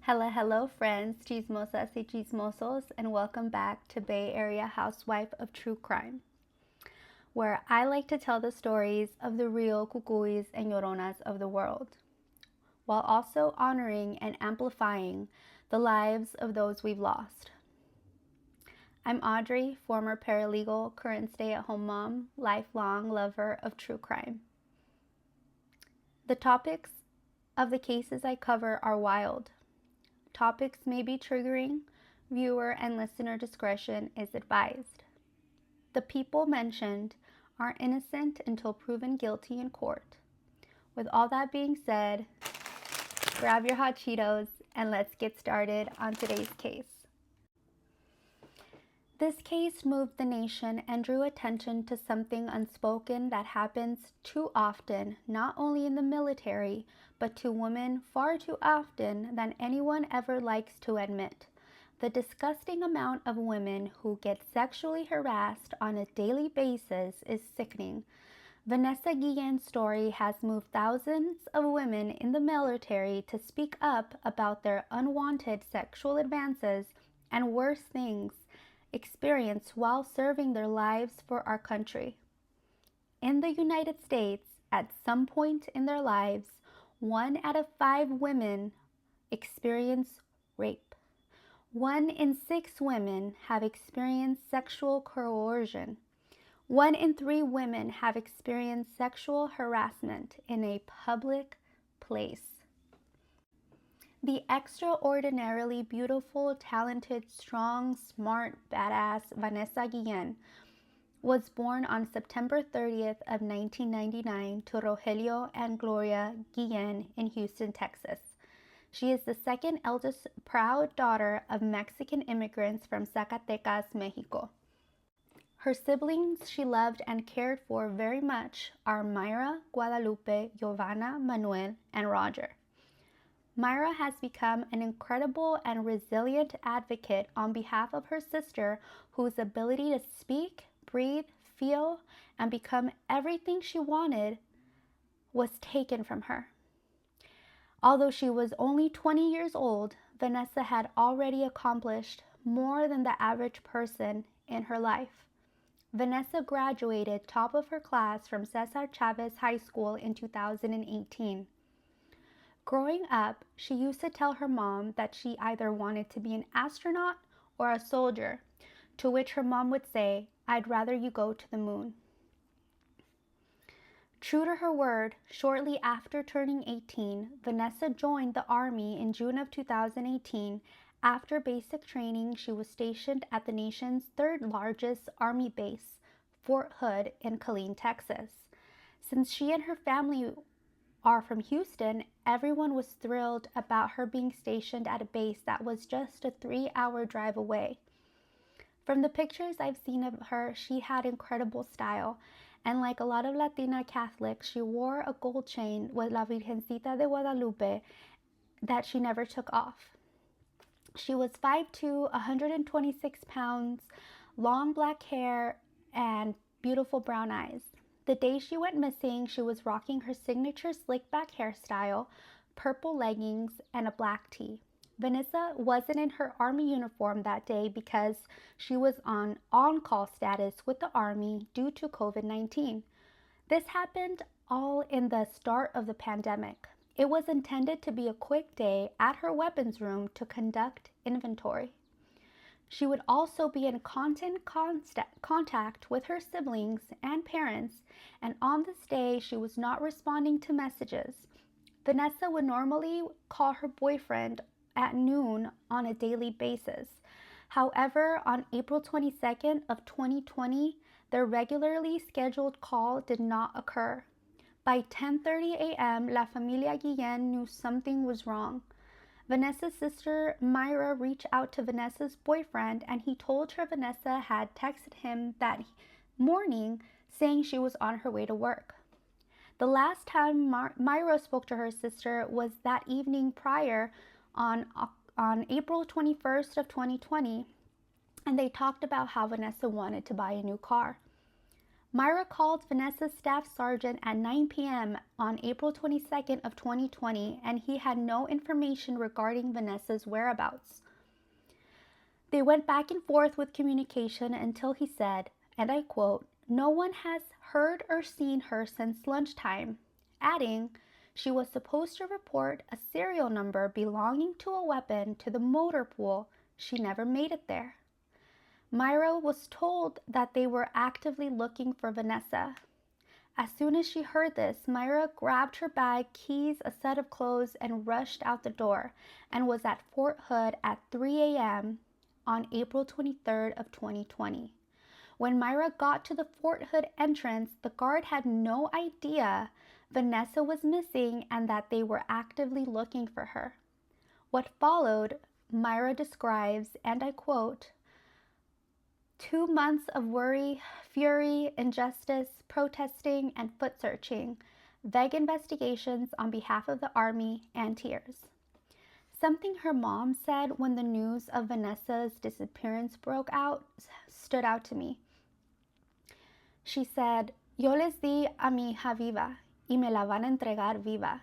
Hello friends, chismosas y chismosos, and welcome back to Bay Area Housewife of True Crime, where I like to tell the stories of the real cucuys and lloronas of the world, while also honoring and amplifying the lives of those we've lost. I'm Audrey, former paralegal, current stay-at-home mom, lifelong lover of true crime. The topics of the cases I cover are wild. Topics may be triggering. Viewer and listener discretion is advised. The people mentioned are innocent until proven guilty in court. With all that being said, grab your hot Cheetos and let's get started on today's case. This case moved the nation and drew attention to something unspoken that happens too often, not only in the military, but to women far too often than anyone ever likes to admit. The disgusting amount of women who get sexually harassed on a daily basis is sickening. Vanessa Guillen's story has moved thousands of women in the military to speak up about their unwanted sexual advances and worse things experienced while serving their lives for our country. In the United States, at some point in their lives, 1 out of 5 women experience rape. 1 in 6 women have experienced sexual coercion. 1 in 3 women have experienced sexual harassment in a public place. The extraordinarily beautiful, talented, strong, smart, badass Vanessa Guillen was born on September 30th of 1999 to Rogelio and Gloria Guillen in Houston, Texas. She is the second eldest proud daughter of Mexican immigrants from Zacatecas, Mexico. Her siblings she loved and cared for very much are Myra, Guadalupe, Giovanna, Manuel, and Roger. Myra has become an incredible and resilient advocate on behalf of her sister, whose ability to speak, breathe, feel, and become everything she wanted was taken from her. Although she was only 20 years old, Vanessa had already accomplished more than the average person in her life. Vanessa graduated top of her class from Cesar Chavez High School in 2018. Growing up, she used to tell her mom that she either wanted to be an astronaut or a soldier, to which her mom would say, "I'd rather you go to the moon." True to her word, shortly after turning 18, Vanessa joined the Army in June of 2018. After basic training, she was stationed at the nation's 3rd largest Army base, Fort Hood in Guillen, Texas. Since she and her family are from Houston, everyone was thrilled about her being stationed at a base that was just a 3-hour drive away. From the pictures I've seen of her, she had incredible style, and like a lot of Latina Catholics, she wore a gold chain with La Virgencita de Guadalupe that she never took off. She was 5'2", 126 pounds, long black hair, and beautiful brown eyes. The day she went missing, she was rocking her signature slick back hairstyle, purple leggings, and a black tee. Vanessa wasn't in her Army uniform that day because she was on on-call status with the Army due to COVID-19. This happened all in the start of the pandemic. It was intended to be a quick day at her weapons room to conduct inventory. She would also be in constant contact with her siblings and parents, and on this day, she was not responding to messages. Vanessa would normally call her boyfriend at noon on a daily basis. However, on April 22nd of 2020, their regularly scheduled call did not occur. By 10:30 a.m., La Familia Guillen knew something was wrong. Vanessa's sister Myra reached out to Vanessa's boyfriend, and he told her Vanessa had texted him that morning saying she was on her way to work. The last time Myra spoke to her sister was that evening prior on April 21st of 2020, and they talked about how Vanessa wanted to buy a new car. Myra called Vanessa's staff sergeant at 9 p.m. on April 22nd of 2020, and he had no information regarding Vanessa's whereabouts. They went back and forth with communication until he said, and I quote, "No one has heard or seen her since lunchtime," adding, "She was supposed to report a serial number belonging to a weapon to the motor pool. She never made it there." Myra was told that they were actively looking for Vanessa. As soon as she heard this, Myra grabbed her bag, keys, a set of clothes, and rushed out the door, and was at Fort Hood at 3 a.m. on April 23rd of 2020. When Myra got to the Fort Hood entrance, the guard had no idea Vanessa was missing and that they were actively looking for her. What followed, Myra describes, and I quote, 2 months of worry, fury, injustice, protesting, and foot searching, vague investigations on behalf of the Army, and tears. Something her mom said when the news of Vanessa's disappearance broke out stood out to me. She said, "Yo les di a mi hija viva, y me la van a entregar viva,"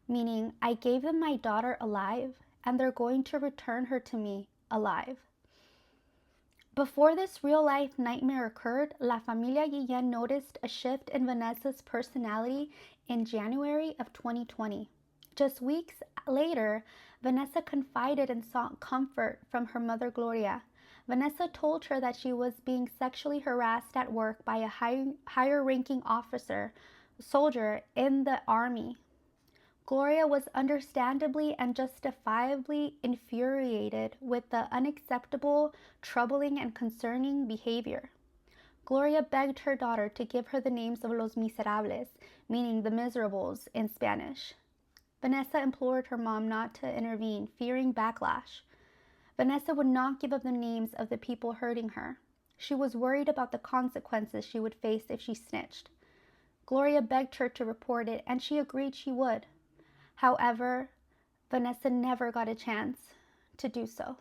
meaning, I gave them my daughter alive, and they're going to return her to me alive. Before this real-life nightmare occurred, La Familia Guillen noticed a shift in Vanessa's personality in January of 2020. Just weeks later, Vanessa confided and sought comfort from her mother, Gloria. Vanessa told her that she was being sexually harassed at work by a higher-ranking soldier in the Army. Gloria was understandably and justifiably infuriated with the unacceptable, troubling, and concerning behavior. Gloria begged her daughter to give her the names of los miserables, meaning the miserables in Spanish. Vanessa implored her mom not to intervene, fearing backlash. Vanessa would not give up the names of the people hurting her. She was worried about the consequences she would face if she snitched. Gloria begged her to report it, and she agreed she would. However, Vanessa never got a chance to do so.